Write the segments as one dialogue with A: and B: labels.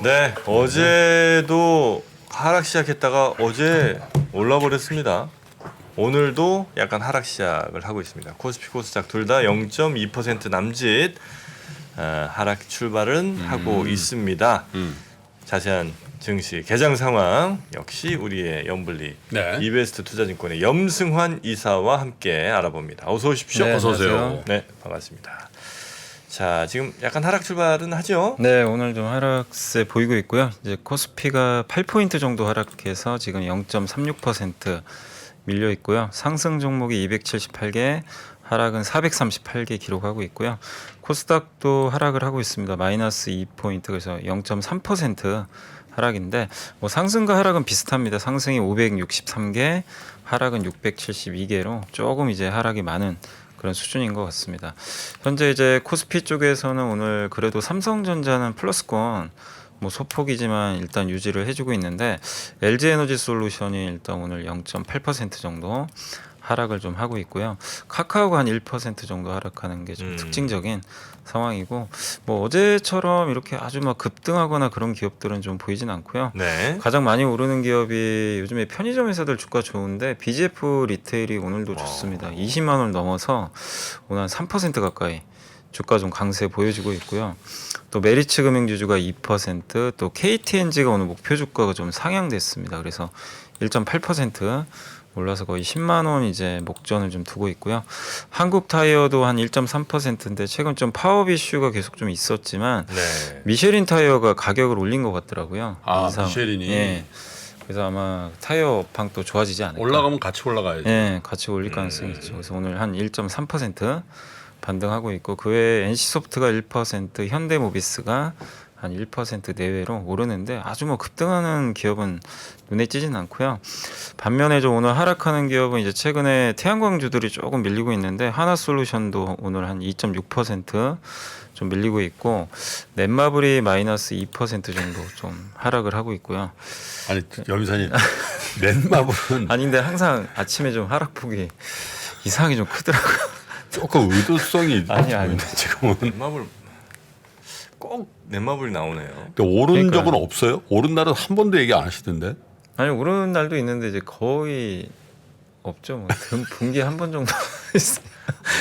A: 네, 어제도 하락 시작했다가 어제 올라버렸습니다. 오늘도 약간 하락 시작을 하고 있습니다. 코스피 코스닥 둘 다 0.2% 남짓 하락 출발은 하고 있습니다. 자세한 증시 개장 상황 역시 우리의 염블리
B: 네.
A: 이베스트 투자증권의 염승환 이사와 함께 알아봅니다. 어서 오십시오.
C: 네,
B: 어서 오세요.
C: 안녕하세요.
A: 네, 반갑습니다. 자, 지금 약간 하락 출발은 하죠?
C: 네, 오늘 좀 하락세 보이고 있고요. 이제 코스피가 8포인트 정도 하락해서 지금 0.36% 밀려 있고요. 상승 종목이 278개, 하락은 438개 기록하고 있고요. 코스닥도 하락을 하고 있습니다. 마이너스 2포인트, 그래서 0.3% 하락인데 뭐 상승과 하락은 비슷합니다. 상승이 563개, 하락은 672개로 조금 이제 하락이 많은 그런 수준인 것 같습니다. 현재 이제 코스피 쪽에서는 오늘 그래도 삼성전자는 플러스권 뭐 소폭이지만 일단 유지를 해주고 있는데 LG에너지솔루션이 일단 오늘 0.8% 정도 하락을 좀 하고 있고요. 카카오가 한 1% 정도 하락하는 게 좀 특징적인 상황이고 뭐 어제처럼 이렇게 아주 막 급등하거나 그런 기업들은 좀 보이진 않고요.
A: 네.
C: 가장 많이 오르는 기업이 요즘에 편의점 회사들 주가 좋은데 BGF 리테일이 오늘도 좋습니다. 20만 원 넘어서 오늘 한 3% 가까이 주가 좀 강세 보여주고 있고요. 또 메리츠 금융주주가 2%, 또 KTNG가 오늘 목표 주가가 좀 상향됐습니다. 그래서 1.8% 올라서 거의 10만 원 이제 목전을 좀 두고 있고요. 한국 타이어도 한 1.3%인데 최근 좀 파업 이슈가 계속 좀 있었지만
A: 네.
C: 미쉐린 타이어가 가격을 올린 것 같더라고요.
B: 아,
C: 인상.
B: 미쉐린이?
C: 예. 그래서 아마 타이어 업황 또 좋아지지 않을까.
B: 올라가면 같이 올라가야죠.
C: 예, 같이 올릴 가능성이 있죠. 그래서 오늘 한 1.3% 반등하고 있고 그 외에 NC소프트가 1%, 현대모비스가 한 1% 내외로 오르는데 아주 뭐 급등하는 기업은 눈에 띄진 않고요. 반면에 좀 오늘 하락하는 기업은 이제 최근에 태양광주들이 조금 밀리고 있는데 하나솔루션도 오늘 한 2.6%좀 밀리고 있고 넷마블이 마이너스 2% 정도 좀 하락을 하고 있고요.
B: 아니 염산이 넷마블은
C: 아닌데 항상 아침에 좀 하락폭이 이상하게 좀 크더라고요.
B: 조금 의도성이
C: 아니.
B: 보이네, 지금은.
A: 넷마블 꼭 넷마블이 나오네요.
B: 근데 오른
C: 그러니까요.
B: 적은 없어요? 오른 날은 한 번도 얘기 안 하시던데.
C: 아니 오르는 날도 있는데 이제 거의 없죠. 뭐 분기 한 번 정도 있어요.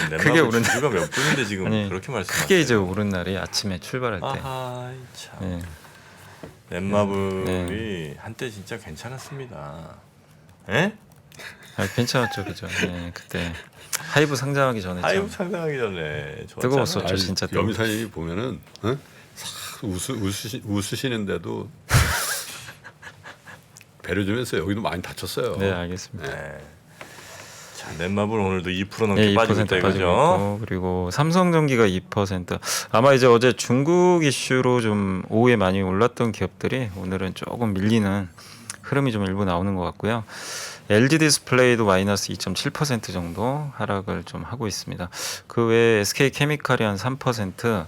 C: 크게
A: 넷마블
C: 오른
A: 주주가 몇 분인데 지금
C: 아니,
A: 그렇게 말씀하세요?
C: 크게 이제 오른 날이 아침에 출발할 때.
A: 아하, 참.
C: 예.
A: 넷마블이 한때 진짜 괜찮았습니다. 에?
C: 아, 괜찮았죠, 그죠? 예, 그때 하이브 상장하기 전에
A: 하이브
C: 좀
A: 상당하기 전에 좋았잖아요.
C: 뜨거웠었죠. 진짜 또.
B: 염산이 보면은 싹 웃으시는데도 배려 좀 했어요. 여기도 많이 다쳤어요.
C: 네, 알겠습니다.
A: 네. 자, 넷마블 오늘도 2% 넘게
C: 예,
A: 빠지고
C: 2%
A: 있다
C: 빠지고
A: 이거죠.
C: 있고 그리고 삼성전기가 2%. 아마 이제 어제 중국 이슈로 좀 오후에 많이 올랐던 기업들이 오늘은 조금 밀리는 흐름이 좀 일부 나오는 것 같고요. LG 디스플레이도 마이너스 2.7% 정도 하락을 좀 하고 있습니다. 그 외에 SK 케미칼이 한 3%,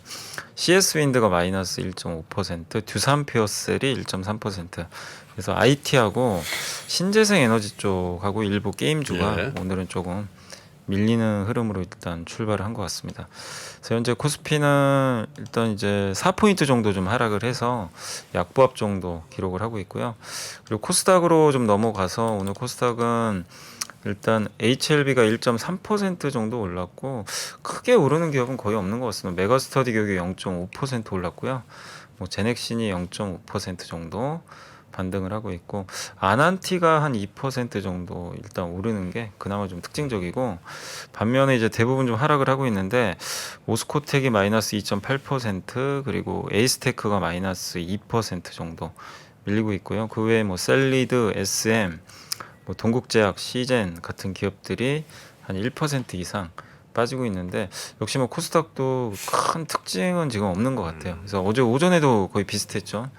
C: CS 윈드가 마이너스 1.5%, 두산 피어셀이 1.3%. 그래서 IT하고 신재생 에너지 쪽하고 일부 게임주가
B: 예.
C: 오늘은 조금 밀리는 흐름으로 일단 출발을 한 것 같습니다. 그래서 현재 코스피는 일단 이제 4포인트 정도 좀 하락을 해서 약보합 정도 기록을 하고 있고요. 그리고 코스닥으로 좀 넘어가서 오늘 코스닥은 일단 HLB가 1.3% 정도 올랐고 크게 오르는 기업은 거의 없는 것 같습니다. 메가스터디 기업이 0.5% 올랐고요. 뭐 제넥신이 0.5% 정도 반등을 하고 있고 아난티가 한 2% 정도 일단 오르는 게 그나마 좀 특징적이고 반면에 이제 대부분 좀 하락을 하고 있는데 오스코텍이 마이너스 2.8% 그리고 에이스테크가 마이너스 2% 정도 밀리고 있고요. 그 외에 뭐 셀리드, SM, 뭐 동국제약, 시젠 같은 기업들이 한 1% 이상 빠지고 있는데 역시 뭐 코스닥도 큰 특징은 지금 없는 것 같아요. 그래서 어제 오전에도 거의 비슷했죠.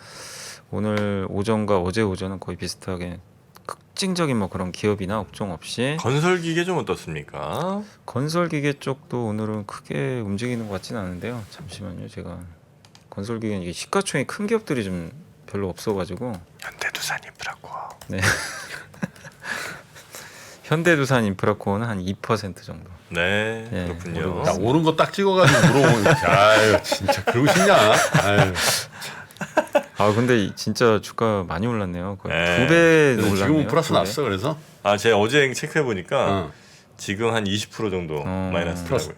C: 오늘 오전과 어제 오전은 거의 비슷하게 특징적인 뭐 그런 기업이나 업종 없이
A: 건설기계 좀 어떻습니까?
C: 건설기계 쪽도 오늘은 크게 움직이는 것 같지는 않은데요. 잠시만요, 제가 건설기계는 이게 시가총이 큰 기업들이 좀 별로 없어가지고
A: 현대두산 인프라코어.
C: 네. 현대두산 인프라코어는 한 2% 정도.
A: 네,
C: 예,
A: 그렇군요.
C: 모르고
B: 딱 오른 거 딱 찍어가지고 물어보면 아유 진짜 그러고 싶냐? 아유.
C: 아 근데 진짜 주가 많이 올랐네요. 거의
A: 네.
C: 2배
B: 근데
C: 올랐네요.
B: 지금은 플러스
C: 2배.
B: 났어. 그래서
A: 아 제가 어제 체크해 보니까
B: 어.
A: 지금 한 20% 정도 마이너스더라고요.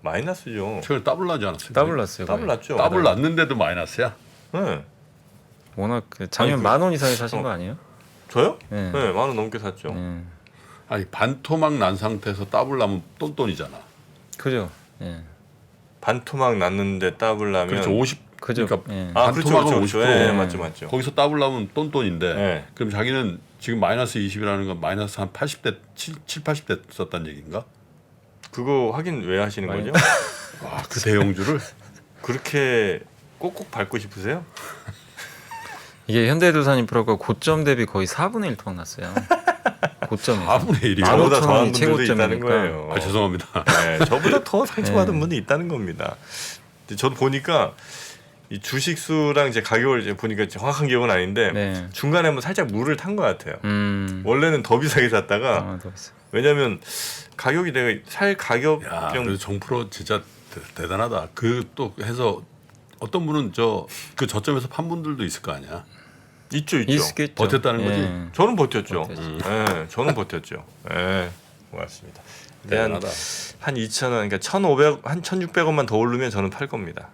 A: 마이너스죠.
B: 최근 더블 나지 않았어요?
C: 더블 났어요.
A: 더블
C: 거의.
A: 났죠.
B: 더블 났는데도 마이너스야?
A: 네.
C: 워낙 그 작년
A: 아니,
C: 10,000원 이상에 사신 거 아니에요?
A: 저요?
C: 네.
A: 네, 10,000원 넘게 샀죠.
C: 네.
B: 아니 반토막 난 상태에서 더블 나면 똔똔이잖아.
C: 그죠. 예.
A: 반토막 났는데 더블 나면
B: 그렇죠. 50.
C: 그죠.
B: 그러니까
C: 예.
A: 아 그렇죠,
B: 반토막은
A: 그렇죠.
B: 50%.
A: 예, 맞죠.
B: 거기서 더블 나면 똔똔인데
A: 네.
B: 그럼 자기는 지금 마이너스 20이라는 건 마이너스 한 80대 7, 80대 썼다는 얘기인가?
A: 그거 확인 왜 하시는 거죠?
B: 와, 그 대형주를
A: 그렇게 꼭꼭 밟고 싶으세요?
C: 이게 현대해상인프라가 고점 대비 거의 4분의 1 토막 났어요. 고점에서.
B: 4분의 1이요.
C: 만
A: 저보다
C: 15,000
A: 더한
C: 원이
A: 분들도 있다는
C: 최고점이니까.
A: 거예요.
B: 아, 죄송합니다.
A: 네, 저보다 더 상처받은
C: 네.
A: 분이 있다는 겁니다. 근데 저도 보니까 이 주식수랑 이제 가격을 이제 보니까 정확한 기억은 아닌데
C: 네.
A: 중간에 한번 살짝 물을 탄 것 같아요.
C: 음.
A: 원래는 더 비싸게 샀다가
C: 아, 더 비싸.
A: 왜냐면 가격이 내가 살 가격
B: 야,
A: 좀
B: 그래도 정프로 진짜 대단하다. 그 또 해서 어떤 분은 그 저점에서 판 분들도 있을 거 아니야.
A: 있죠.
C: 있겠죠.
B: 버텼다는 거지?
C: 예.
A: 저는 버텼죠.
C: 버텼죠.
A: 네, 저는 버텼죠. 네, 고맙습니다. 근데
B: 대단하다.
A: 한 2,000원, 그러니까 1,500, 한 1,600원만 더 오르면 저는 팔 겁니다.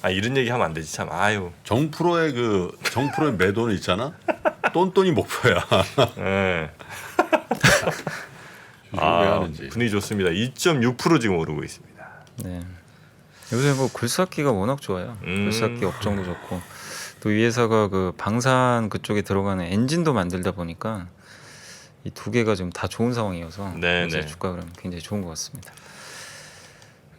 A: 아 이런 얘기 하면 안 되지 참. 아유.
B: 정프로의 매도는 있잖아. 똔똔이 목표야.
A: 네.
B: 왜
A: 아,
B: 하는지.
A: 분위기 좋습니다. 2.6% 지금 오르고 있습니다.
C: 네. 요새 뭐 굴삭기가 워낙 좋아요. 굴삭기 업종도 좋고 또 이 회사가 그 방산 그쪽에 들어가는 엔진도 만들다 보니까 이 두 개가 지금 다 좋은 상황이어서
A: 네,
C: 현재
A: 네.
C: 주가 그럼 굉장히 좋은 것 같습니다.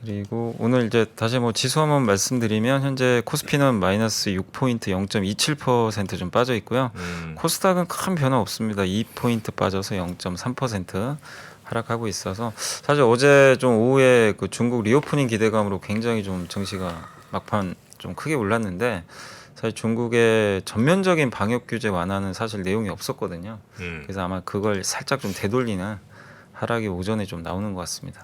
C: 그리고 오늘 이제 다시 뭐 지수 한번 말씀드리면 현재 코스피는 마이너스 6포인트 0.27% 좀 빠져 있고요. 코스닥은 큰 변화 없습니다. 2포인트 빠져서 0.3% 하락하고 있어서 사실 어제 좀 오후에 그 중국 리오프닝 기대감으로 굉장히 좀 증시가 막판 좀 크게 올랐는데 사실 중국의 전면적인 방역 규제 완화는 사실 내용이 없었거든요. 그래서 아마 그걸 살짝 좀 되돌리는 하락이 오전에 좀 나오는 것 같습니다.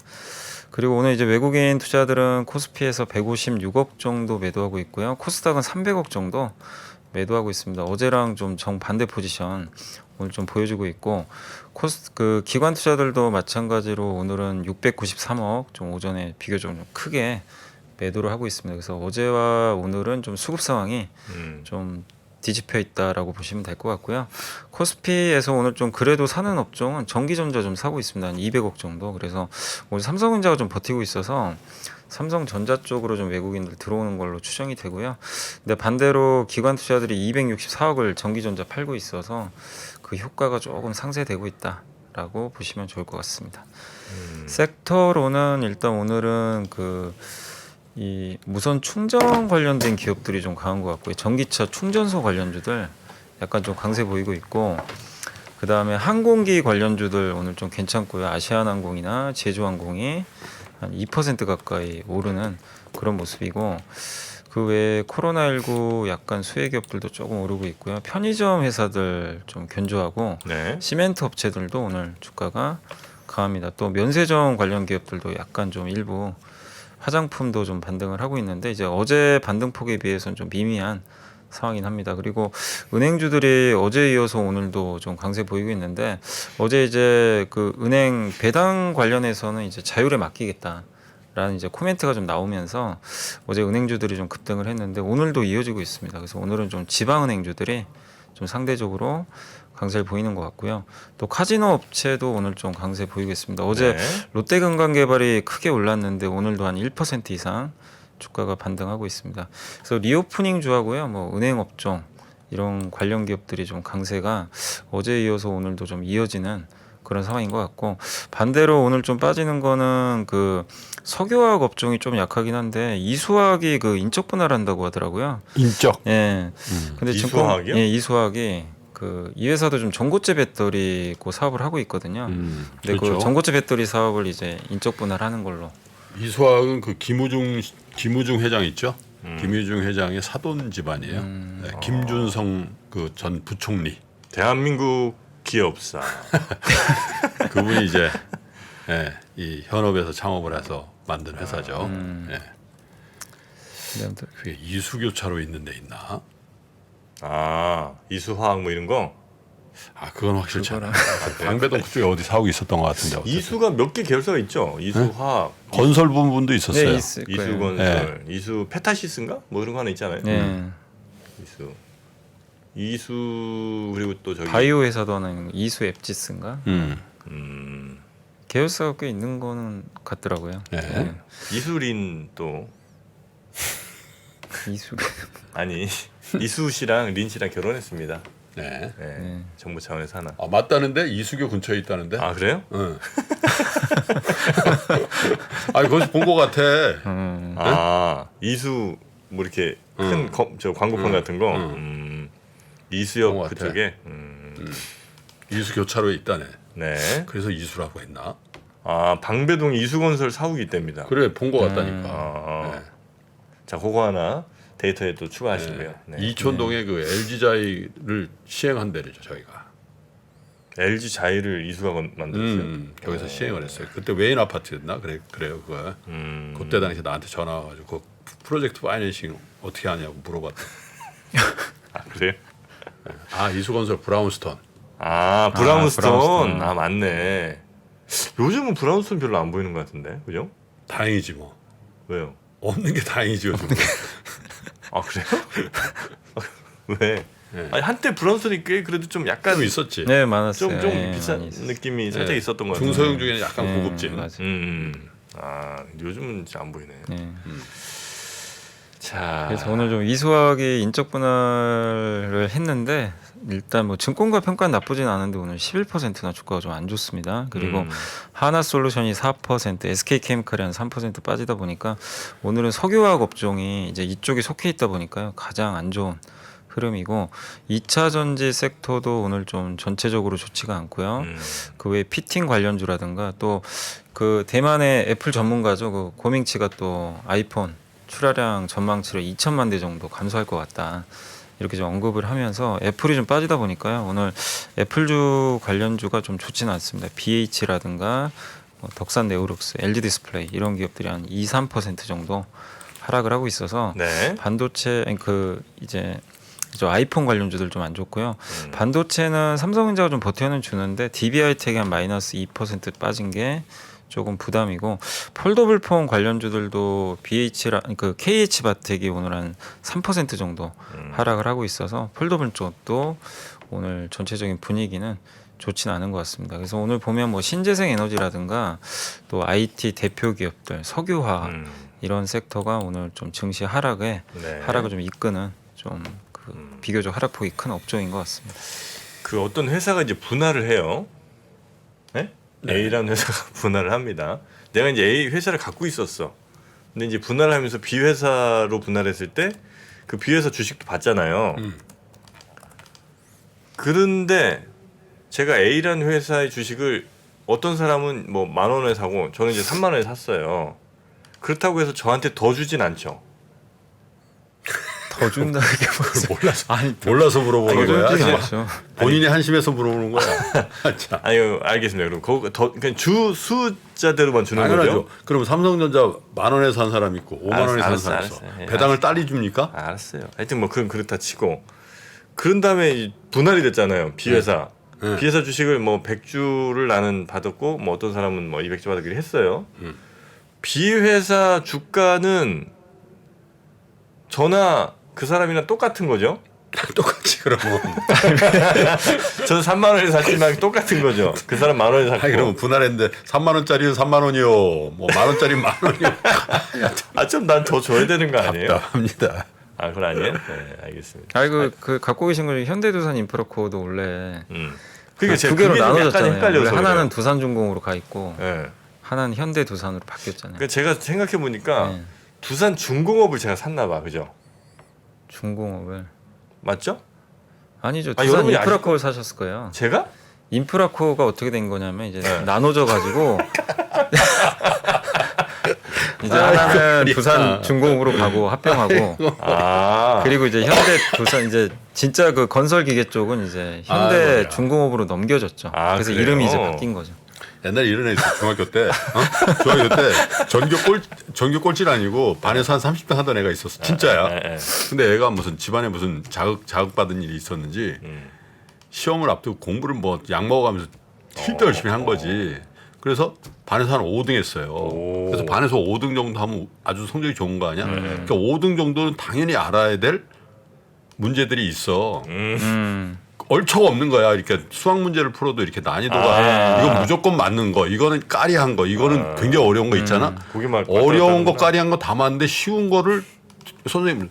C: 그리고 오늘 이제 외국인 투자들은 코스피에서 156억 정도 매도하고 있고요. 코스닥은 300억 정도 매도하고 있습니다. 어제랑 좀 정반대 포지션 오늘 좀 보여주고 있고 그 기관 투자들도 마찬가지로 오늘은 693억 좀 오전에 비교적 좀 크게 매도를 하고 있습니다. 그래서 어제와 오늘은 좀 수급 상황이 좀 뒤집혀 있다라고 보시면 될 것 같고요. 코스피에서 오늘 좀 그래도 사는 업종은 전기전자 좀 사고 있습니다. 한 200억 정도. 그래서 오늘 삼성전자가 좀 버티고 있어서 삼성전자 쪽으로 좀 외국인들 들어오는 걸로 추정이 되고요. 근데 반대로 기관 투자들이 264억을 전기전자 팔고 있어서 그 효과가 조금 상쇄되고 있다라고 보시면 좋을 것 같습니다. 섹터로는 일단 오늘은 이 무선 충전 관련된 기업들이 좀 강한 것 같고요. 전기차 충전소 관련주들 약간 좀 강세 보이고 있고, 그 다음에 항공기 관련주들 오늘 좀 괜찮고요. 아시아나항공이나 제주항공이 한 2% 가까이 오르는 그런 모습이고, 그 외에 코로나19 약간 수혜 기업들도 조금 오르고 있고요. 편의점 회사들 좀 견조하고,
A: 네.
C: 시멘트 업체들도 오늘 주가가 강합니다. 또 면세점 관련 기업들도 약간 좀 일부 화장품도 좀 반등을 하고 있는데 이제 어제 반등폭에 비해서는 좀 미미한 상황이긴 합니다. 그리고 은행주들이 어제 이어서 오늘도 좀 강세 보이고 있는데 어제 이제 그 은행 배당 관련해서는 이제 자율에 맡기겠다라는 이제 코멘트가 좀 나오면서 어제 은행주들이 좀 급등을 했는데 오늘도 이어지고 있습니다. 그래서 오늘은 좀 지방은행주들이 좀 상대적으로 강세를 보이는 것 같고요. 또 카지노 업체도 오늘 좀 강세 보이고 있습니다. 어제
A: 네.
C: 롯데금강개발이 크게 올랐는데 오늘도 한 1% 이상 주가가 반등하고 있습니다. 그래서 리오프닝 주하고요, 뭐 은행 업종 이런 관련 기업들이 좀 강세가 어제 이어서 오늘도 좀 이어지는 그런 상황인 것 같고, 반대로 오늘 좀 빠지는 거는 그 석유화학 업종이 좀 약하긴 한데 이수화학이 그 인적 분할한다고 하더라고요.
B: 인적.
C: 예. 근데
A: 이수화학이요?
C: 예, 이수화학이 이 회사도 좀 전고체 배터리 그 사업을 하고 있거든요. 근데
B: 그렇죠.
C: 그 전고체 배터리 사업을 이제 인적 분할하는 걸로.
B: 이수학은 그 김우중 회장 있죠? 김우중 회장의 사돈 집안이에요. 네, 김준성 그 전 부총리.
A: 대한민국 기업사.
B: 그분이 이제 이 현업에서 창업을 해서 만든 회사죠. 예.
C: 아무튼
B: 그게 이수교차로 있는 데 있나?
A: 아 이수화학 뭐 이런 거.
B: 아 그건 확실치 않아. 방배동 그쪽에 어디 사옥이 있었던 것 같은데. 어쨌든.
A: 이수가 몇 개 계열사가 있죠. 이수화학,
B: 건설 부분도 있었어요.
C: 네, 있을 거예요.
A: 이수건설, 이수 페타시스인가? 뭐 그런 거 하나 있잖아요.
C: 네.
A: 이수 그리고 또 저기
C: 바이오 회사도 하나 있는 거, 이수 앱지스인가?
A: 음,
C: 계열사가 꽤 있는 거는 같더라고요.
B: 네.
A: 이수린 또
C: 이수
A: 아니 이수 씨랑 린 씨랑 결혼했습니다.
B: 네.
A: 네,
C: 네.
A: 정부 차원에서 하나.
B: 아 맞다는데 이수교 근처에 있다는데.
A: 아 그래요?
B: 응. 아니 거기서 본 것 같아.
A: 아 이수 뭐 이렇게 큰 저 광고판 같은 거.
B: 그런
A: 이수역
B: 것 같아.
A: 그쪽에.
B: 이수교차로에 있다네.
A: 네.
B: 그래서 이수라고 했나?
A: 아 방배동 이수건설 사옥이 있답니다.
B: 그래 본 것 같다니까.
A: 아,
B: 네.
A: 자 그거 하나 데이터에 또 추가하시고요. 네.
B: 이촌동에 그 LG자이를 시행한 데죠 저희가.
A: LG 자이를 이수가 만들었어요.
B: 거기서 시행을 했어요. 그때 외인 아파트였나? 그래요 그거. 그때 당시 나한테 전화 와가지고 그 프로젝트 파이낸싱 어떻게 하냐고 물어봤다.
A: 아 그래요?
B: 아 이수건설 브라운스톤.
A: 아 브라운스톤.
C: 브라운스톤.
A: 아 맞네. 요즘은 브라운스톤 별로 안 보이는 것 같은데, 그죠?
B: 다행이지 뭐.
A: 왜요?
B: 없는 게 다행이지 요즘.
A: 아 그래요? 왜?
B: 네.
A: 아니 한때 브라운스톤이 꽤 그래도 좀 약간
B: 좀 있었지.
C: 네 많았어요.
A: 좀
C: 예,
A: 비싼
C: 많이 있었어요.
A: 느낌이 살짝
B: 네.
A: 있었던 것 같아요.
B: 중소형 중에는 약간
C: 네,
B: 고급진.
C: 맞아요.
A: 아 요즘은 진짜 안 보이네.
C: 네.
A: 자,
C: 그래서 오늘 좀 이수학이 인적 분할을 했는데 일단 뭐 증권가 평가는 나쁘진 않은데 오늘 11%나 주가가 좀 안 좋습니다. 그리고 하나솔루션이 4%, SK케미칼이 한 3% 빠지다 보니까 오늘은 석유화학 업종이 이제 이쪽에 속해 있다 보니까요 가장 안 좋은 흐름이고 2차 전지 섹터도 오늘 좀 전체적으로 좋지가 않고요. 그 외에 피팅 관련주라든가 또 그 대만의 애플 전문가죠. 그 고밍치가 또 아이폰 출하량 전망치를 2천만 대 정도 감소할 것 같다. 이렇게 좀 언급을 하면서 애플이 좀 빠지다 보니까요. 오늘 애플주 관련주가 좀 좋지는 않습니다. BH라든가 덕산 네오룩스, LG 디스플레이 이런 기업들이 한 2, 3% 정도 하락을 하고 있어서
A: 네.
C: 반도체 아니 그 이제 저 아이폰 관련주들 좀 안 좋고요. 반도체는 삼성전자가 좀 버텨는 주는데 DB하이텍이 한 마이너스 2% 빠진 게 조금 부담이고 폴더블 폰 관련주들도 BH라 그 KH바텍이 오늘 한 3% 정도 하락을 하고 있어서 폴더블 쪽도 오늘 전체적인 분위기는 좋지는 않은 것 같습니다. 그래서 오늘 보면 뭐 신재생 에너지라든가 또 IT 대표 기업들, 석유화학 이런 섹터가 오늘 좀 증시 하락에
A: 네.
C: 하락을 좀 이끄는 좀 그 비교적 하락폭이 큰 업종인 것 같습니다.
A: 그 어떤 회사가 이제 분할을 해요. 네? A라는 회사가 분할을 합니다. 내가 이제 A 회사를 갖고 있었어. 근데 이제 분할을 하면서 B 회사로 분할했을 때 그 B 회사 주식도 받잖아요. 그런데 제가 A라는 회사의 주식을 어떤 사람은 뭐 10,000원에 사고 저는 이제 30,000원에 샀어요. 그렇다고 해서 저한테 더 주진 않죠.
C: 더 준다는 게 무슨
B: 몰라서
C: 아니
B: 몰라서 물어보는 거야.
C: 더 주진
B: 그냥
C: 않죠.
B: 본인이 한심해서 물어보는 거야. 참.
A: 아유 알겠습니다. 그럼 그거 더 그냥 주 숫자대로만 주는
B: 당연하죠.
A: 거죠.
B: 그럼 삼성전자 10,000원에 산 사람 있고 5만 원에 산
A: 알았어,
B: 사람 있어.
A: 알았어. 예,
B: 배당을 딸이 줍니까?
A: 알았어요. 하여튼 뭐 그건 그렇다 치고 그런 다음에 이 분할이 됐잖아요. B 회사.
B: 네.
A: B 회사 주식을 뭐 100주를 나는 받았고 뭐 어떤 사람은 뭐 200주 받았기로 했어요. B 회사 주가는 저나 그 사람이랑 똑같은 거죠.
B: 똑같이 그러면.
A: 저는 3만 원에 샀지만 똑같은 거죠. 그 사람 10,000원에 샀고.
B: 아 그러면 분할했는데 3만 원짜리는 3만 원이요. 뭐 10,000원짜리 10,000원이요.
A: 아 좀 난 더 줘야 되는 거 아니에요?
B: 답답합니다.
A: 아 그건 아니에요? 네 알겠습니다.
C: 아이고 그 갖고 계신 거 현대두산 인프라코어도 원래
A: 그러니까
C: 두 개로 나눠졌잖아요. 원래
A: 헷갈려서
C: 하나는
A: 그래요.
C: 두산중공으로 가 있고
A: 네.
C: 하나는 현대두산으로 바뀌었잖아요.
A: 그러니까 제가 생각해 보니까
C: 네.
A: 두산 중공업을 제가 샀나 봐, 그죠?
C: 중공업을
A: 맞죠?
C: 아니죠.
A: 아,
C: 두산
A: 여러분이
C: 인프라코어를 사셨을 거예요.
A: 제가?
C: 인프라코어가 어떻게 된 거냐면 이제
A: 네.
C: 나눠져 가지고 이제 하나는 두산 중공업으로 가고 합병하고
A: 아
C: 그리고 이제 현대 두산 이제 진짜 그 건설 기계 쪽은 이제 현대
B: 아이고야.
C: 중공업으로 넘겨졌죠.
A: 아,
C: 그래서
A: 그래요?
C: 이름이 이제 바뀐 거죠.
B: 옛날에 이런 애 있어. 중학교 때. 중학교 때 전교 꼴찌는 아니고 반에서 한 30등 하던 애가 있었어. 진짜야. 근데 애가 무슨 집안에 무슨 자극받은 일이 있었는지 시험을 앞두고 공부를 뭐 약 먹어가면서 진짜 열심히 한 거지. 그래서 반에서 한 5등 했어요. 그래서 반에서 5등 정도 하면 아주 성적이 좋은 거 아니야? 그러니까 5등 정도는 당연히 알아야 될 문제들이 있어. 얼척 없는 거야. 이렇게 수학 문제를 풀어도 이렇게 난이도가 이건 무조건 맞는 거, 이거는 까리한 거, 이거는 굉장히 어려운 거 있잖아.
A: 거기 말
B: 어려운 거 까리한 거 다 맞는데 쉬운 거를 선생님,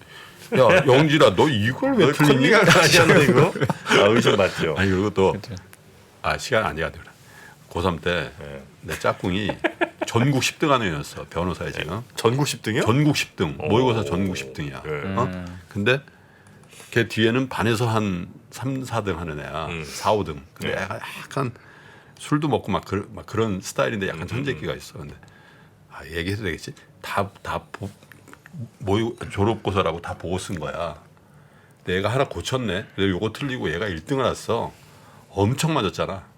B: 야 영지라 너 이걸 왜 틀리니?
A: 컨닝을 아니었네 이거. 아 의심 맞죠.
B: 아니 그리고 또 시간 안 돼가 되구나. 고3 때 내 짝꿍이 전국 10등 하는 애였어. 변호사에 지금.
A: 전국 10등이요?
B: 전국 10등. 모의고사 전국 10등이야. 근데 걔 뒤에는 반에서 한 3, 4등 하는 애야. 4, 5등. 근데 애가 약간 술도 먹고 막 그런 스타일인데 약간 천재기가 있어. 근데 얘기해도 되겠지? 졸업고사라고 다 보고 쓴 거야. 근데 얘가 하나 고쳤네. 그래서 요거 틀리고 얘가 1등을 했어. 엄청 맞았잖아.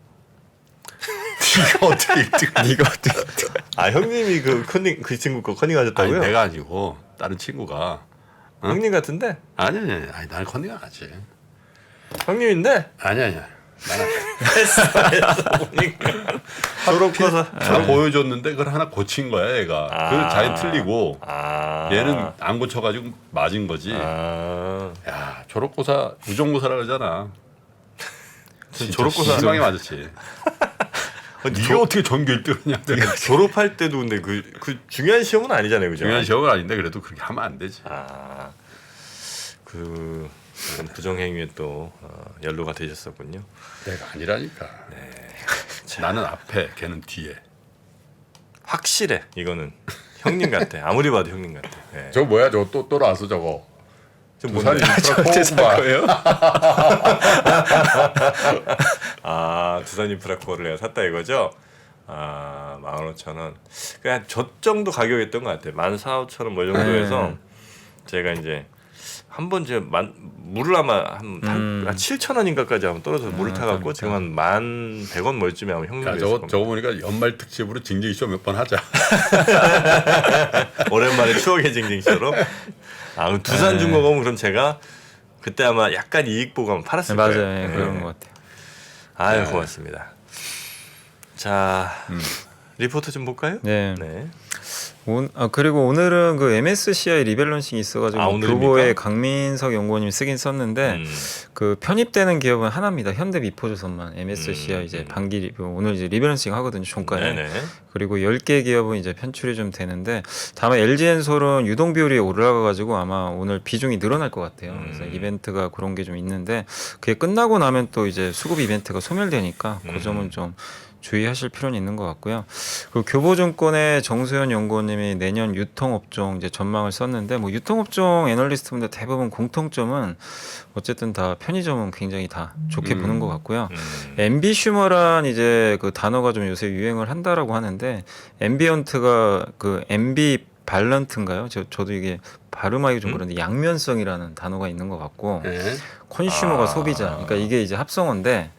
B: 네가 어떻게 1등?
C: 네가 어떻게?
A: 아 형님이 그 친구 거 컨닝 하셨다고요?
B: 아니 내가 아니고 다른 친구가.
A: 형님 같은데?
B: 아니 나는 컨닝 안 하지.
A: 형님인데?
B: 아니.
A: 졸업고사
B: 다 보여줬는데 그걸 하나 고친 거야 얘가. 그래서 자기 틀리고 얘는 안 고쳐가지고 맞은 거지. 야 졸업고사 우정고사라 그러잖아.
A: 졸업고사
B: 심하게 맞았지. 네가 어떻게 전교 1등이냐? 내가
A: 졸업할 때도 근데 그 중요한 시험은 아니잖아요, 그죠?
B: 중요한 시험은 아닌데 그래도 그렇게 하면 안 되지.
A: 그 부정행위에 또 연루가 되셨었군요.
B: 내가 아니라니까. 나는 앞에, 걔는 뒤에.
A: 확실해, 이거는 형님 같아. 아무리 봐도 형님 같아. 네.
B: 저거 뭐야? 저거 또 나왔어 저거.
A: 두산
B: 인프라
A: 거예요? 두산 인프라 코어를 내가 샀다 이거죠? 15,000원. 그냥 저 정도 가격이었던 것 같아요. 14,500원 뭐 정도에서 제가 이제 한번 이제 물을 아마 한 7,000원인가까지 한번 떨어져서 물을 타갖고 지금 한 1,100원 멀쯤에 아마 형님이
B: 저거 보니까 연말 특집으로 징징쇼 몇 번 하자.
A: 오랜만에 추억의 징징쇼로. 그럼 두산중공업은 그럼 제가 그때 아마 약간 이익 보고 한번 팔았을 거예요.
C: 맞아요. 그런 것 같아요.
A: 아유 고맙습니다. 자 리포트 좀 볼까요?
C: 네.
A: 네.
C: 그리고 오늘은 그 MSCI 리밸런싱이 있어가지고
A: 오늘입니까?
C: 교보에 강민석 연구원님이 쓰긴 썼는데 그 편입되는 기업은 하나입니다. 현대미포조선만 MSCI 이제 반기 오늘 이제 리밸런싱 하거든요. 종가에.
A: 네네.
C: 그리고 10개 기업은 이제 편출이 좀 되는데 다만 LG엔솔은 유동 비율이 올라가가지고 아마 오늘 비중이 늘어날 것 같아요. 그래서 이벤트가 그런 게 좀 있는데 그게 끝나고 나면 또 이제 수급 이벤트가 소멸되니까 그 점은 좀 주의하실 필요는 있는 것 같고요. 그 교보증권의 정수현 연구원님이 내년 유통업종 이제 전망을 썼는데 뭐 유통업종 애널리스트분들 대부분 공통점은 어쨌든 다 편의점은 굉장히 다 좋게 보는 것 같고요. 앰비슈머란 이제 그 단어가 좀 요새 유행을 한다라고 하는데 앰비언트가 그 앰비 발런트인가요? 저도 이게 발음하기 좀 그런데 양면성이라는 단어가 있는 것 같고 컨슈머가 소비자. 그러니까 이게 이제 합성어인데.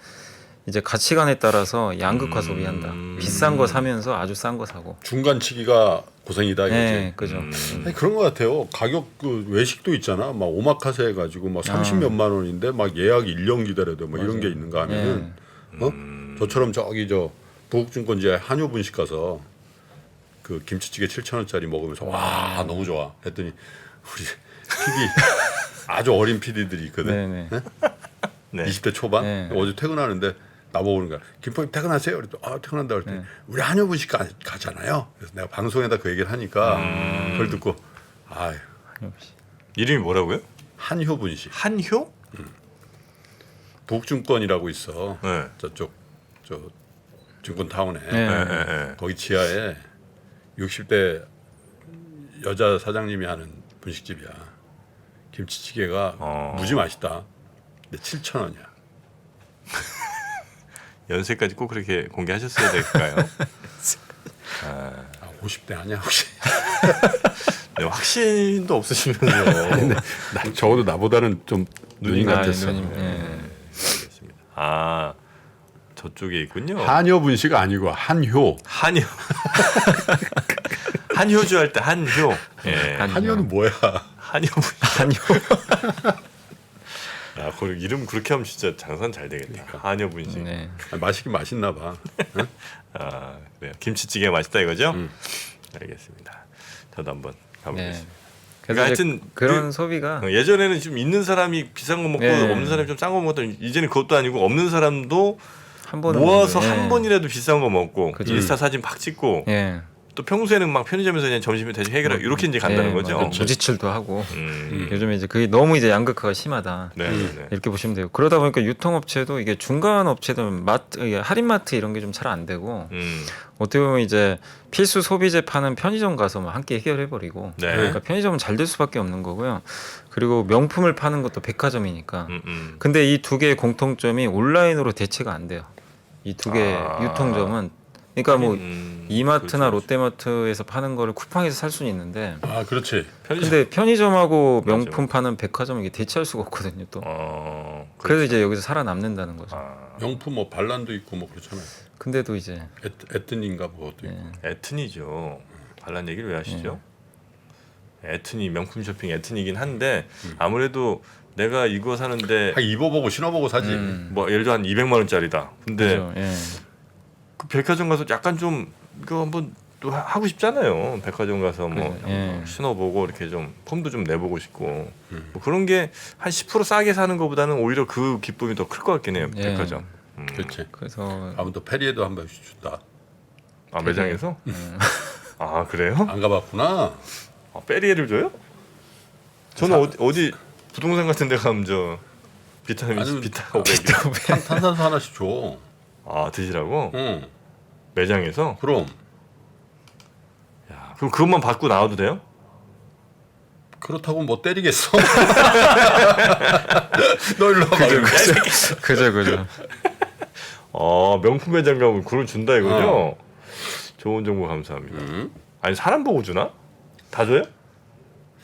C: 이제 가치관에 따라서 양극화 소비한다. 비싼 거 사면서 아주 싼 거 사고.
B: 중간치기가 고생이다 이거지.
C: 네, 그죠.
B: 아니, 그런 것 같아요. 가격 그 외식도 있잖아. 막 오마카세 해가지고 막 30몇만 원인데 막 예약 1년 기다려야 돼. 뭐 이런 게 있는가 하면은 저처럼 저기 부국증권지에 한효 분식 가서 그 김치찌개 7,000원짜리 먹으면서 와 너무 좋아. 했더니 우리 PD 아주 어린 PD들이 있거든.
C: 네네.
A: 네.
B: 20대 초반
C: 네.
B: 어제 퇴근하는데 나보고 그러는 거야. 김포님 퇴근하세요. 그랬더니 퇴근한다 그랬더니 우리 한효 분식 가잖아요. 그래서 내가 방송에다 그 얘기를 하니까 그걸 듣고 아유
A: 이름이 뭐라고요?
B: 한효 분식.
A: 한효?
B: 북증권이라고 있어.
A: 네.
B: 저쪽 저 증권타운에
C: 네.
B: 거기 지하에 60대 여자 사장님이 하는 분식집이야. 김치찌개가 무지 맛있다. 근데 7,000원이야.
A: 연세까지 꼭 그렇게 공개하셨어야 될까요?
B: 50대 아니야 혹시?
A: 네, 확신도 없으시면서
B: 적어도 나보다는 좀 누님 같았어.
C: 누님. 네.
A: 알겠습니다. 저쪽에 있군요.
B: 한여분식 아니고 한효.
A: 한효. 한효주 할 때 한효. 예.
B: 한효는 뭐야?
A: 한효.
C: 아니요.
A: 야, 그 이름 그렇게 하면 진짜 장사는 잘 되겠다. 한효 분식.
C: 네.
B: 맛있긴 맛있나 봐. 응?
A: 아, 그래요. 김치찌개 맛있다 이거죠? 알겠습니다. 저도 한번 가보겠습니다.
C: 네. 그래서
A: 하여튼
C: 하여튼 그런 소비가
A: 예전에는 좀 있는 사람이 비싼 거 먹고
C: 네.
A: 없는 사람이 좀 싼 거 먹었다. 이제는 그것도 아니고 없는 사람도
C: 한 번은
A: 모아서
C: 먹는,
A: 한 번이라도 비싼 거 먹고
C: 그죠.
A: 인스타 사진 팍 찍고
C: 예.
A: 또 평소에는 막 편의점에서 그냥 점심에 대충 해결하고 이렇게 이제 간다는
C: 예,
A: 거죠.
C: 맞아요. 무지출도 하고
A: 음.
C: 요즘에 이제 그게 너무 이제 양극화가 심하다.
A: 네, 네.
C: 이렇게 보시면 돼요. 그러다 보니까 유통업체도 이게 중간 업체들 마트, 이게 할인마트 이런 게 좀 잘 안 되고 어떻게 보면 이제 필수 소비재 파는 편의점 가서 막 함께 해결해 버리고
A: 네.
C: 그러니까 편의점은 잘 될 수밖에 없는 거고요. 그리고 명품을 파는 것도 백화점이니까. 근데 이 두 개의 공통점이 온라인으로 대체가 안 돼요. 이 두 개의
A: 아.
C: 유통점은 그러니까 뭐 이마트나
A: 그렇죠.
C: 롯데마트에서 파는 거를 쿠팡에서 살 수는 있는데
B: 아 그렇지.
A: 편의점.
C: 근데 편의점하고
A: 맞아.
C: 명품 파는 백화점은 이게 대체할 수가 없거든요 또.
A: 그렇죠.
C: 그래서 이제 여기서 살아남는다는 거죠.
A: 아,
B: 명품 뭐 반란도 있고 뭐 그렇잖아요.
C: 근데도 이제
B: 에트닌가 뭐것도
C: 예.
B: 있고.
A: 에트니죠. 반란 얘기를 왜 하시죠? 에트니 명품 쇼핑 에트니긴 한데 아무래도 내가 이거 사는데
B: 한 입어보고 신어보고 사지.
A: 뭐 예를 들어 한 200만 원짜리다. 근데
C: 그죠. 예.
A: 그 백화점 가서 약간 좀 이거 한번 또 하고 싶잖아요. 백화점 가서 뭐
C: 예.
A: 신어보고 이렇게 좀 폼도 좀 내보고 싶고 뭐 그런 게 한 10% 싸게 사는 것보다는 오히려 그 기쁨이 더 클 것 같긴 해요.
C: 예.
A: 백화점.
B: 그렇지.
C: 그래서
B: 아무튼 또 페리에도 한 번씩 준다.
A: 아 매장에서? 아 그래요?
B: 안 가봤구나.
A: 아, 페리에를 줘요? 저는 어디 부동산 같은 데 가면 저 비타민
B: 아니면-
A: 비타 500.
B: 탄산수 하나씩 줘.
A: 아 드시라고?
B: 응.
A: 매장에서?
B: 그럼
A: 야, 그럼 그것만 받고 나와도 돼요?
B: 그렇다고 뭐 때리겠어? 너 일로 와봐.
C: 그죠.
A: 명품 매장 가면 그걸 준다 이거죠? 좋은 정보 감사합니다. 아니 사람 보고 주나? 다 줘요?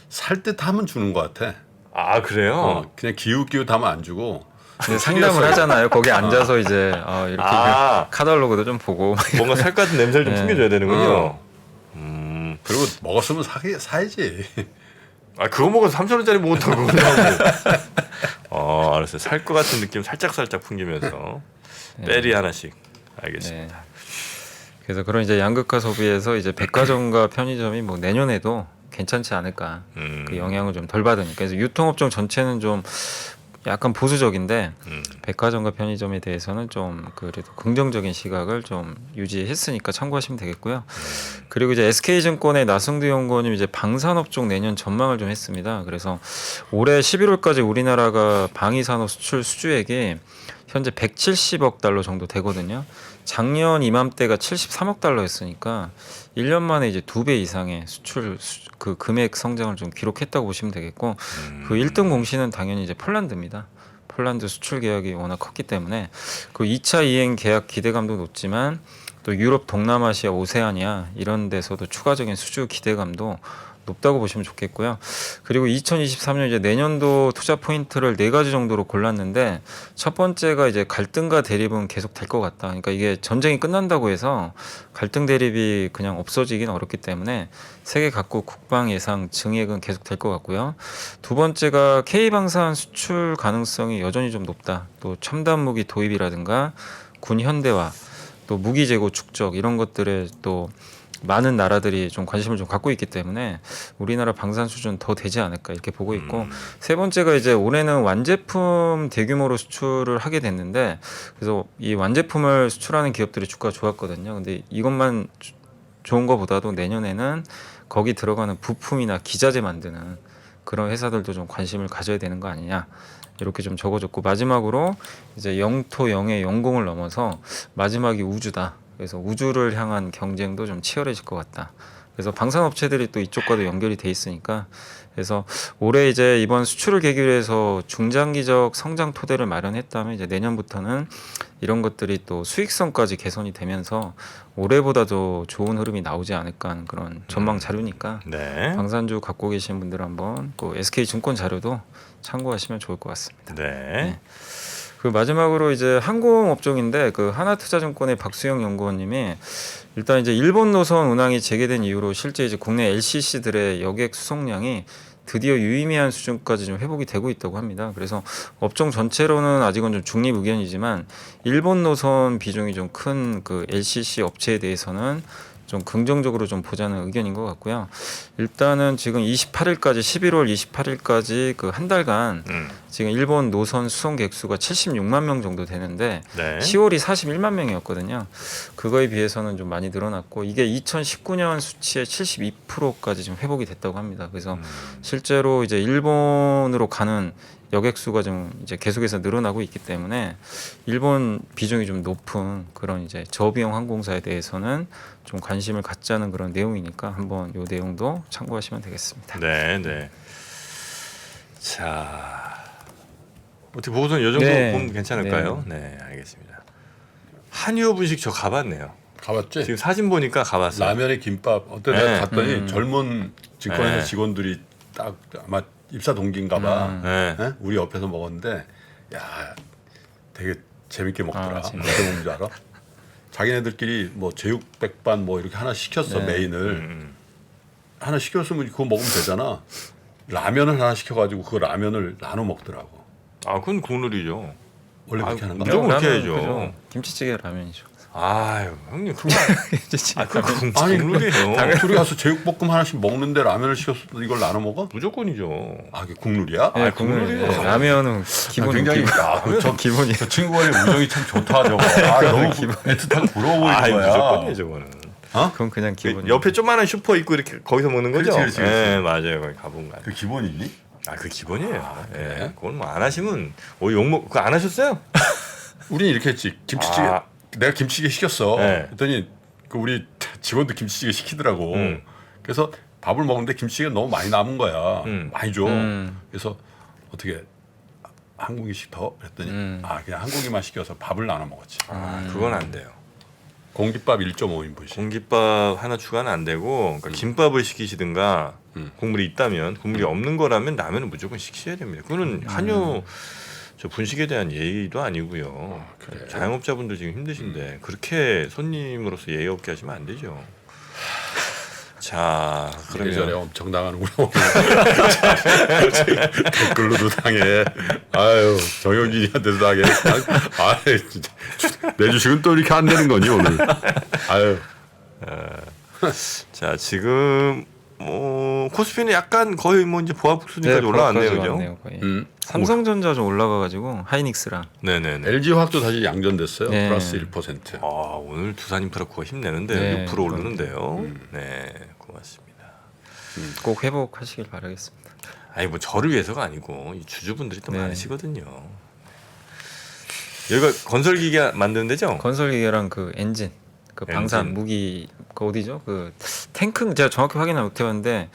B: 살 때 타면 주는 것 같아.
A: 아 그래요?
B: 그냥 기웃기웃하면 안 주고.
C: 근데 상담을 하잖아요. 거기 앉아서 이제 이렇게
A: 아.
C: 카탈로그도 좀 보고
A: 뭔가 살 같은 냄새를 좀
C: 네.
A: 풍겨줘야 되는군요.
B: 그리고 먹었으면 사야지.
A: 아 그거 먹어서 3,000원짜리 먹었다고 그러고. 알았어요. 살 것 같은 느낌 살짝 풍기면서 베리 하나씩. 알겠습니다.
C: 네. 그래서 그런 이제 양극화 소비에서 이제 백화점과 편의점이 뭐 내년에도 괜찮지 않을까. 그 영향을 좀 덜 받으니까. 그래서 유통업종 전체는 좀 약간 보수적인데 백화점과 편의점에 대해서는 좀 그래도 긍정적인 시각을 좀 유지했으니까 참고하시면 되겠고요. 그리고 이제 SK증권의 나승두 연구원님 이제 방산업종 내년 전망을 좀 했습니다. 그래서 올해 11월까지 우리나라가 방위산업 수출 수주액이 현재 170억 달러 정도 되거든요. 작년 이맘때가 73억 달러였으니까 1년 만에 이제 2배 이상의 수출 그 금액 성장을 좀 기록했다고 보시면 되겠고 그 1등 공신은 당연히 이제 폴란드입니다. 폴란드 수출 계약이 워낙 컸기 때문에 그 2차 이행 계약 기대감도 높지만 또 유럽, 동남아시아, 오세아니아 이런 데서도 추가적인 수주 기대감도 높다고 보시면 좋겠고요. 그리고 2023년 이제 내년도 투자 포인트를 4가지 정도로 골랐는데 첫 번째가 이제 갈등과 대립은 계속 될 것 같다. 그러니까 이게 전쟁이 끝난다고 해서 갈등 대립이 그냥 없어지긴 어렵기 때문에 세계 각국 국방 예상 증액은 계속 될 것 같고요. 두 번째가 K방산 수출 가능성이 여전히 좀 높다. 또 첨단 무기 도입이라든가 군 현대화, 또 무기 재고 축적 이런 것들에 또 많은 나라들이 좀 관심을 좀 갖고 있기 때문에 우리나라 방산 수준 더 되지 않을까 이렇게 보고 있고 세 번째가 이제 올해는 완제품 대규모로 수출을 하게 됐는데 그래서 이 완제품을 수출하는 기업들이 주가가 좋았거든요. 근데 이것만 좋은 것보다도 내년에는 거기 들어가는 부품이나 기자재 만드는 그런 회사들도 좀 관심을 가져야 되는 거 아니냐. 이렇게 좀 적어줬고 마지막으로 이제 영토 영의 영공을 넘어서 마지막이 우주다. 그래서 우주를 향한 경쟁도 좀 치열해질 것 같다. 그래서 방산업체들이 또 이쪽과도 연결이 돼 있으니까 그래서 올해 이제 이번 수출을 계기로 해서 중장기적 성장 토대를 마련했다면 이제 내년부터는 이런 것들이 또 수익성까지 개선이 되면서 올해보다 더 좋은 흐름이 나오지 않을까 하는 그런 전망 자료니까
A: 네.
C: 방산주 갖고 계신 분들 한번 그 SK증권 자료도 참고하시면 좋을 것 같습니다.
A: 네.
C: 그 마지막으로 이제 항공업종인데 그 하나투자증권의 박수영 연구원님이 일단 이제 일본 노선 운항이 재개된 이후로 실제 이제 국내 LCC들의 여객 수송량이 드디어 유의미한 수준까지 좀 회복이 되고 있다고 합니다. 그래서 업종 전체로는 아직은 좀 중립 의견이지만 일본 노선 비중이 좀 큰 그 LCC 업체에 대해서는 좀 긍정적으로 좀 보자는 의견인 것 같고요. 일단은 지금 28일까지 11월 28일까지 그 한 달간 지금 일본 노선 수송 객수가 76만 명 정도 되는데
A: 네.
C: 10월이 41만 명이었거든요. 그거에 비해서는 좀 많이 늘어났고 이게 2019년 수치의 72%까지 좀 회복이 됐다고 합니다. 그래서 실제로 이제 일본으로 가는 여객 수가 좀 이제 계속해서 늘어나고 있기 때문에 일본 비중이 좀 높은 그런 이제 저비용 항공사에 대해서는 좀 관심을 갖자는 그런 내용이니까 한번 요 내용도 참고하시면 되겠습니다.
A: 네, 네. 자, 어떻게 보고서는 이 정도
C: 네.
A: 보면 괜찮을까요? 네, 알겠습니다. 한의호 분식 저 가봤네요.
B: 가봤지?
A: 지금 사진 보니까 가봤어요.
B: 라면에 김밥. 어때
A: 네.
B: 내가 갔더니 젊은 직권회사
A: 네.
B: 직원들이 딱 아마 입사 동기인가봐.
A: 네.
B: 네? 우리 옆에서 먹었는데 야 되게 재밌게 먹더라.
C: 아, 재밌다.
B: 어떻게 먹는 줄 알아? 자기네들끼리 뭐 제육 백반 뭐 이렇게 하나 시켰어.
C: 네.
B: 메인을 하나 시켰으면 그거 먹으면 되잖아. 라면을 하나 시켜가지고 그 라면을 나눠 먹더라고.
A: 아, 그건 국룰이죠.
B: 원래 그렇게 하는 거야?
A: 무조건 그렇게
C: 라면,
A: 해야죠.
C: 그죠. 김치찌개 라면이죠.
A: 아유, 형님 그건
C: 김치찌개
A: 아, 그건
B: 아니,
A: 국룰이에요.
B: 둘이 가서 제육볶음 하나씩 먹는데 라면을 시켰어. 이걸 나눠 먹어?
A: 무조건이죠.
B: 아, 그게 국룰이야?
C: 네,
A: 국룰이에요.
C: 국룰이에요. 라면은 기본
B: 굉장히 저
C: 기본이.
B: 저 친구 간의 우정이 참 좋다 저거. 아, 너무 애틋하고 부러워 보이는
A: 아,
B: 거야.
A: 무조건이에요, 저거는.
C: 그건 그냥 기본.
A: 옆에 조그마한 슈퍼 있고 이렇게 거기서 먹는 거죠?
B: 그렇지, 그렇지,
A: 네, 맞아요. 거기 가본 거.
B: 그 기본이니?
A: 아, 그 기본이에요.
B: 그래?
A: 예, 그건 뭐 안 하시면 욕먹 그거 안 하셨어요?
B: 우린 이렇게 했지. 김치찌개.
A: 아.
B: 내가 김치찌개 시켰어.
A: 네.
B: 그랬더니 그 우리 직원도 김치찌개 시키더라고. 그래서 밥을 먹는데 김치찌개가 너무 많이 남은 거야. 많이 줘. 그래서 어떻게 한 공기씩 더? 그랬더니 아 그냥 한 공기만 시켜서 밥을 나눠 먹었지.
A: 아, 그건 안 돼요.
B: 공깃밥 1.5인분씩.
A: 공깃밥 하나 추가는 안 되고 그러니까 김밥을 시키시든가 국물이 있다면 국물이 없는 거라면 라면은 무조건 시키셔야 됩니다. 그거는 한유 저 분식에 대한 예의도 아니고요.
B: 그래?
A: 자영업자분들 지금 힘드신데 그렇게 손님으로서 예의 없게 하시면 안 되죠. 자,
B: 이래저래
A: 그러면
B: 엄청 당하는구나. 댓글로도 당해. 아유 정영진이한테도 당해. 아유 진짜 내 주식은 또 이렇게 안 되는 거니 오늘. 아유.
A: 자, 지금 뭐 코스피는 약간 거의 뭐 이제 보합 수준까지 올라왔네요, 그죠?
C: 거의. 삼성전자 좀 올라가가지고 하이닉스랑.
A: 네네네.
B: LG 화학도 다시 양전됐어요.
C: 네.
B: 플러스 1%.
A: 아, 오늘 두산인프라코가 힘내는데요.
C: 네,
A: 6% 오르는데요. 네, 고맙습니다.
C: 꼭 회복하시길 바라겠습니다.
A: 아니 뭐 저를 위해서가 아니고 이 주주분들이 또
C: 네.
A: 많으시거든요. 여기가 건설기계 만드는 데죠?
C: 건설기계랑 그 엔진, 그 방산
A: 엔진.
C: 무기 그 어디죠? 그 탱크는 제가 정확히 확인을 못해봤는데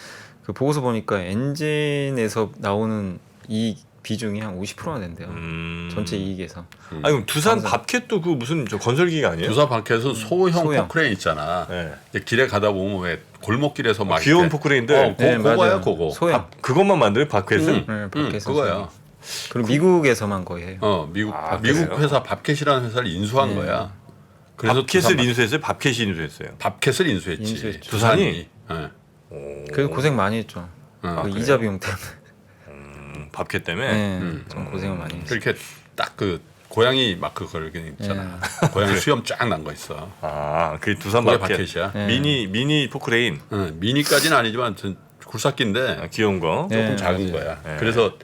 C: 그 보고서 보니까 엔진에서 나오는 이 비중이 한 50%나 된대요. 전체 이익에서.
A: 아니 그럼 두산
C: 방산.
A: 밥캣도 그 무슨 저 건설기계 아니에요?
B: 두산 밖에서 소형
C: 소형.
B: 포크레인 있잖아.
A: 네.
B: 이제 길에 가다 보면 왜 골목길에서 막
A: 귀여운
B: 이렇게-
A: 포크레인들
C: 네,
B: 그거야
C: 맞아요.
B: 그거.
C: 소형.
A: 그것만 만들어요 밥캣은?
C: 네, 밥캣은
B: 그거야.
C: 소형. 그리고 미국에서만 거의 해요.
B: 미국
A: 아,
B: 미국
A: 그래요?
B: 회사 밥캣이라는 회사를 인수한
C: 네.
B: 거야. 그래서
A: 밥캣을
B: 두산
A: 인수했어요? 밥캣이 인수했어요?
B: 밥캣을 인수했지.
C: 인수했죠.
A: 두산이?
B: 네.
C: 그래서 고생 많이 했죠. 그
A: 그래요?
C: 이자 비용 때문에.
A: 밥캣 때문에?
C: 네, 좀 고생을 많이 했어요.
B: 그렇게 딱 그 고양이 마크 걸게 있잖아. 고양이 수염 쫙 난 거 있어.
A: 아, 그게 두산
B: 그게
A: 밥캣.
B: 밥캣이야.
C: 네.
A: 미니 포크레인.
B: 미니까지는 아니지만 전 굴삭기인데
A: 아, 귀여운 거.
C: 네.
B: 조금 작은
C: 맞아요.
B: 거야.
A: 네.
B: 그래서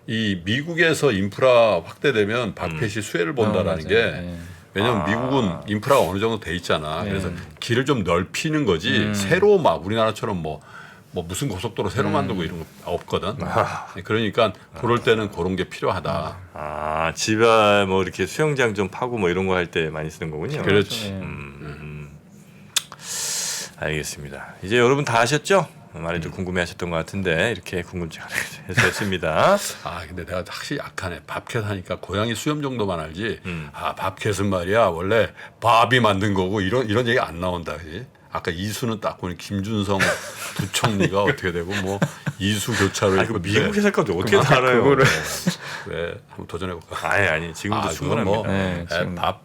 B: 이 미국에서 인프라 확대되면 밥캣이 수혜를 본다라는
C: 맞아요.
B: 게
C: 네.
B: 왜냐면 미국은 인프라가 어느 정도 돼 있잖아.
C: 네.
B: 그래서 길을 좀 넓히는 거지 새로 막 우리나라처럼 뭐 무슨 고속도로 새로 만들고 이런 거 없거든. 그러니까 그럴 때는 그런 게 필요하다.
A: 아, 집안 뭐 이렇게 수영장 좀 파고 뭐 이런 거 할 때 많이 쓰는 거군요.
B: 그렇지.
C: 네.
A: 알겠습니다. 이제 여러분 다 아셨죠? 많이들 궁금해하셨던 것 같은데 이렇게 궁금증 해소했습니다.
B: 아 근데 내가 확실히 약하네. 밥캣 하니까 고양이 수염 정도만 알지. 아 밥캣은 말이야 원래 밥이 만든 거고 이런 얘기 안 나온다. 그지? 아까 이수는 딱 보니 김준성 부총리가 어떻게 되고 뭐 이수 교차로
A: 아, 이거 미국 회사까지 어떻게 다 알아요?
C: 그거를
B: 왜 한번 도전해 볼까?
A: 아니 지금도
B: 그건
A: 충분합니다.
B: 뭐
C: 네, 지금.
B: 밥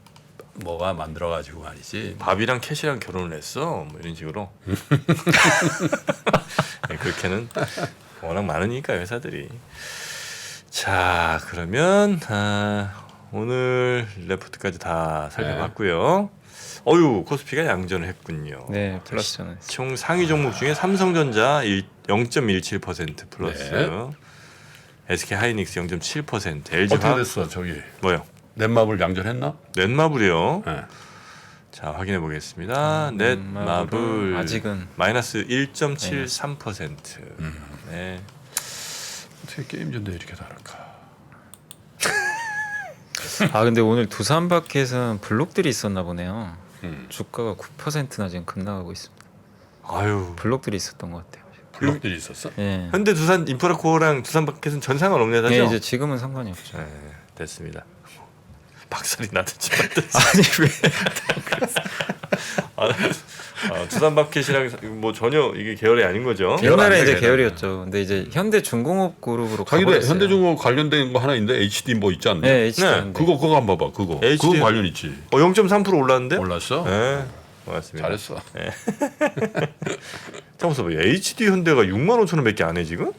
B: 뭐가 만들어 가지고 말이지.
A: 밥이랑 캣이랑 결혼을 했어. 뭐 이런 식으로. 네, 그렇게는 워낙 많으니까 회사들이. 자, 그러면 오늘 레포트까지 다 살펴봤고요. 어유 코스피가 양전을 했군요.
C: 네, 플러스잖아요.
A: 총 상위 종목 중에 삼성전자 0.17% 플러스,
B: 네.
A: SK 하이닉스 0.7%, LG
B: 어떻게
A: 화학
B: 됐어 저기?
A: 뭐요?
B: 넷마블 양전했나?
A: 넷마블이요.
B: 네.
A: 자, 확인해 보겠습니다. 넷마블
C: 아직은
A: 마이너스 1.73%. 네.
B: 어떻게 게임전도 이렇게 다를까?
C: 아 근데 오늘 두산마켓은 블록들이 있었나 보네요.
B: 음.
C: 주가가 9%나 지금 급락하고 있습니다.
A: 아유.
C: 블록들이 있었던 것 같아요.
B: 블록들이 있었어?
C: 예.
A: 현대 두산 인프라코어랑 두산마켓은 전 상관없네 사죠?
C: 예, 이제 지금은 상관이 없죠.
A: 네, 됐습니다. 박살이 나든지 말든지.
C: 아니 왜?
A: 두산마켓이랑 뭐 전혀 이게 계열이 아닌 거죠.
B: 계열
C: 옛날에
B: 아니에요,
C: 이제
B: 걔는.
C: 계열이었죠. 근데 이제 현대중공업 그룹으로
B: 자기도
C: 가버렸어요.
B: 현대중공업 관련된 거 하나 있는데 HD 뭐 있지 않나?
C: 네, HD.
A: 네,
B: 그거 한번 봐봐. 그거
A: HD.
B: 관련 있지.
A: 0.3% 올랐는데?
B: 몰랐어?
A: 네, 고맙습니다.
B: 잘했어.
A: 잠깐만, HD 현대가 6만 5천 원밖에 안 해 지금?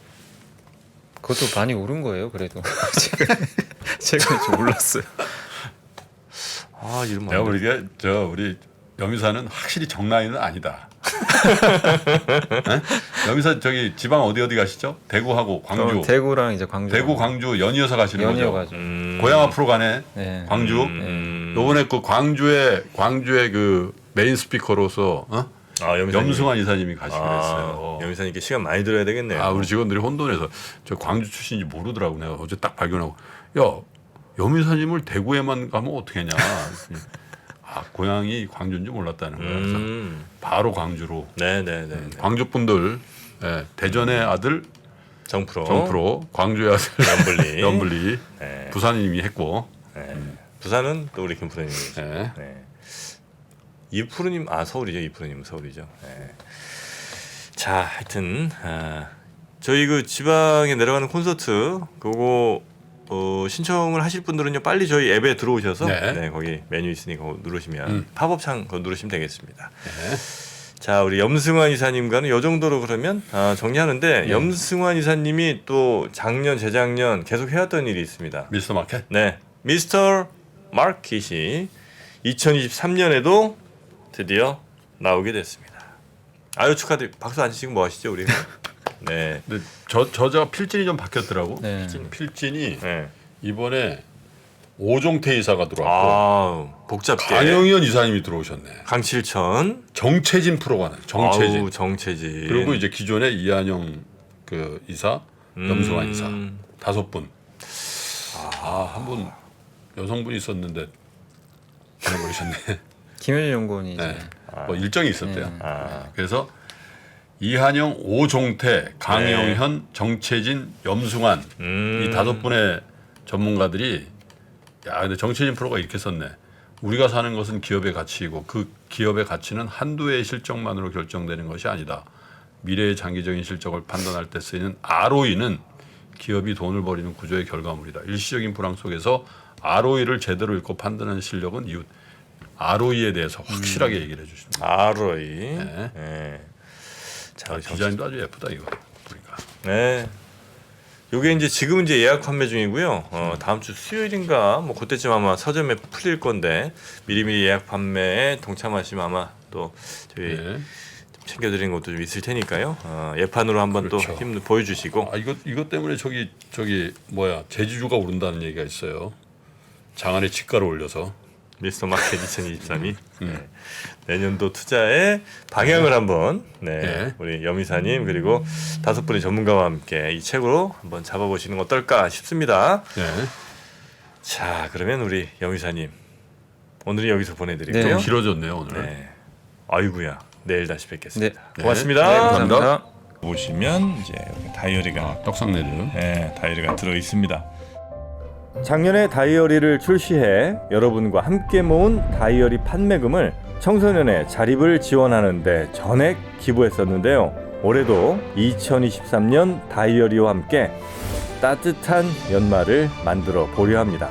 C: 그것도 많이 오른 거예요. 그래도 제가 좀 올랐어요.
A: 아, 이러면
B: 내가
A: 안 돼.
B: 우리가 우리 여미사는 확실히 정라인은 아니다. 네? 여미사 저기 지방 어디 가시죠? 대구하고 광주.
C: 대구랑 이제 광주.
B: 대구 광주 연이어서 가시는 거죠.
C: 연이어가지고.
B: 고향 앞으로 가네.
C: 네.
B: 광주.
A: 네.
B: 요번에 그 광주의 그 메인 스피커로서 염승환 이사님이 가시기로 했어요.
A: 염승환님께 시간 많이 들어야 되겠네요.
B: 아, 우리 직원들이 혼돈해서 저 광주 출신인지 모르더라고. 내가 어제 딱 발견하고 야, 염이사님을 대구에만 가면 어떻게 하냐. 아, 고향이 광주인지 몰랐다는 거야. 그래서 바로 광주로.
A: 네네네.
B: 광주 분들, 대전의 아들 정프로, 광주의 아들 연블리,
A: 네.
B: 부산님이 했고,
A: 네. 부산은 또 우리 김프로님이.
B: 네.
A: 네. 이프로님, 서울이죠. 이프로님은 서울이죠. 네. 자, 하여튼 저희 그 지방에 내려가는 콘서트 그거 신청을 하실 분들은요 빨리 저희 앱에 들어오셔서
B: 네.
A: 거기 메뉴 있으니까 그거 누르시면 팝업창 그거 누르시면 되겠습니다.
B: 네.
A: 자, 우리 염승환 이사님과는 이 정도로 그러면 정리하는데 염승환 이사님이 또 작년 재작년 계속 해왔던 일이 있습니다.
B: 미스터 마켓.
A: 네, 미스터 마켓이 2023년에도 드디어 나오게 됐습니다. 아유 축하드립. 박수 안 치시고 뭐 하시죠 우리? 네.
B: 근데 저자가 필진이 좀 바뀌었더라고.
C: 네.
B: 필진이
A: 네.
B: 이번에 오종태 이사가 들어왔고
A: 복잡게.
B: 강영현 이사님이 들어오셨네.
A: 강칠천.
B: 정채진 프로가 나. 정채진.
A: 아우, 정채진.
B: 그리고 이제 기존에 이한영 그 이사, 염승환 이사 5분. 한 분 여성분이 있었는데 보내버리셨네.
C: 김현일 연구원이 이제
B: 네. 뭐 일정이 있었대요.
A: 아.
B: 그래서 이한영, 오종태, 강영현, 정채진, 염승환 이 5분의 전문가들이 야 근데 정채진 프로가 이렇게 썼네. 우리가 사는 것은 기업의 가치이고 그 기업의 가치는 한두 해의 실적만으로 결정되는 것이 아니다. 미래의 장기적인 실적을 판단할 때 쓰이는 ROE는 기업이 돈을 벌이는 구조의 결과물이다. 일시적인 불황 속에서 ROE를 제대로 읽고 판단하는 실력은 이웃. ROE에 대해서 확실하게 얘기를 해주십니다.
A: ROE.
B: 네.
A: 네. 자,
B: 디자인도 아주 예쁘다 이거 보니까.
A: 네. 요게 이제 지금 이제 예약 판매 중이고요. 다음 주 수요일인가 뭐 그때쯤 아마 서점에 풀릴 건데 미리미리 예약 판매에 동참하시면 아마 또 저희
B: 네.
A: 챙겨드리는 것도 좀 있을 테니까요. 예판으로 한번
B: 그렇죠.
A: 또 힘 보여주시고.
B: 이것 때문에 저기 뭐야 제주주가 오른다는 얘기가 있어요. 장안의 집가를 올려서.
A: 미스터 마켓 2023이 네. 내년도 투자의 방향을 한번
B: 네.
A: 우리 염이사님 그리고 5분의 전문가와 함께 이 책으로 한번 잡아보시는 건 어떨까 싶습니다.
B: 네.
A: 자, 그러면 우리 염이사님 오늘은 여기서 보내드리고요.
C: 네.
B: 길어졌네요 오늘.
A: 네. 아이고야 내일 다시 뵙겠습니다.
C: 네.
A: 고맙습니다.
B: 네, 감사합니다.
A: 보시면 이제 여기 다이어리가
B: 떡상내려.
A: 네, 다이어리가 들어 있습니다. 작년에 다이어리를 출시해 여러분과 함께 모은 다이어리 판매금을 청소년의 자립을 지원하는 데 전액 기부했었는데요. 올해도 2023년 다이어리와 함께 따뜻한 연말을 만들어 보려 합니다.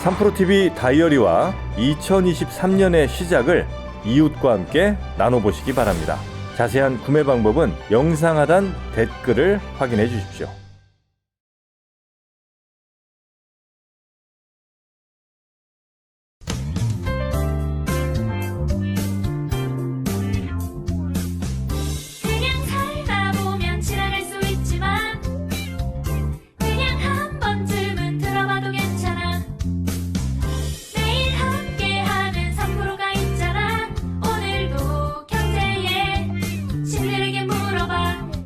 A: 3프로TV 다이어리와 2023년의 시작을 이웃과 함께 나눠보시기 바랍니다. 자세한 구매 방법은 영상 하단 댓글을 확인해 주십시오.